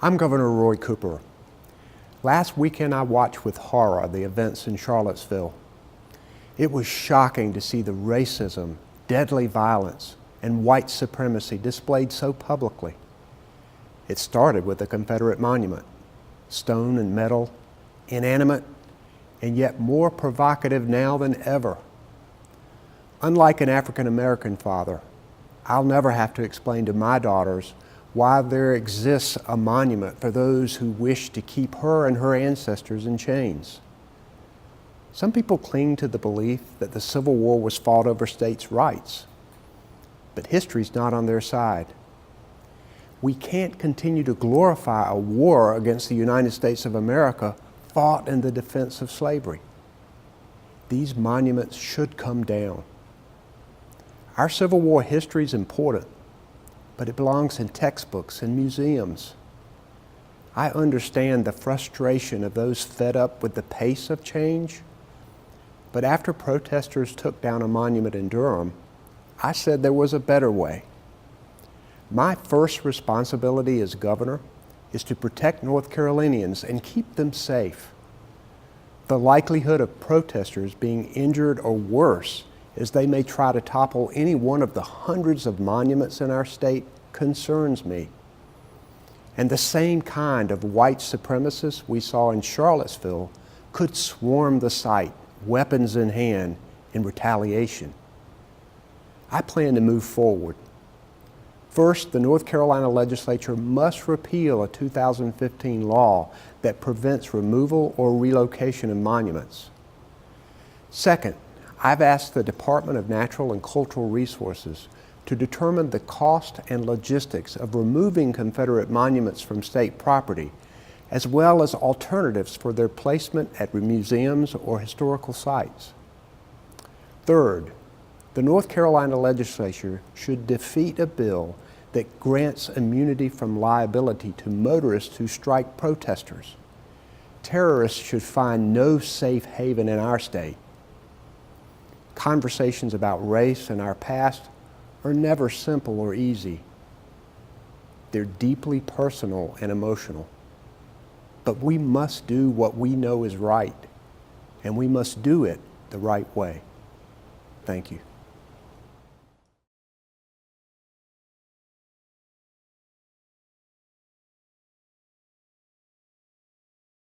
I'm Governor Roy Cooper. Last weekend I watched with horror the events in Charlottesville. It was shocking to see the racism, deadly violence, and white supremacy displayed so publicly. It started with the Confederate monument, stone and metal, inanimate, and yet more provocative now than ever. Unlike an African American father, I'll never have to explain to my daughters why there exists a monument for those who wish to keep her and her ancestors in chains. Some people cling to the belief that the Civil War was fought over states' rights, but history's not on their side. We can't continue to glorify a war against the United States of America fought in the defense of slavery. These monuments should come down. Our Civil War history is important, but it belongs in textbooks and museums. I understand the frustration of those fed up with the pace of change, but after protesters took down a monument in Durham, I said there was a better way. My first responsibility as governor is to protect North Carolinians and keep them safe. The likelihood of protesters being injured or worse as they may try to topple any one of the hundreds of monuments in our state concerns me. And the same kind of white supremacists we saw in Charlottesville could swarm the site, weapons in hand, in retaliation. I plan to move forward. First, the North Carolina legislature must repeal a 2015 law that prevents removal or relocation of monuments. Second, I've asked the Department of Natural and Cultural Resources to determine the cost and logistics of removing Confederate monuments from state property, as well as alternatives for their placement at museums or historical sites. Third, the North Carolina legislature should defeat a bill that grants immunity from liability to motorists who strike protesters. Terrorists should find no safe haven in our state. Conversations about race and our past are never simple or easy. They're deeply personal and emotional. But we must do what we know is right, and we must do it the right way. Thank you.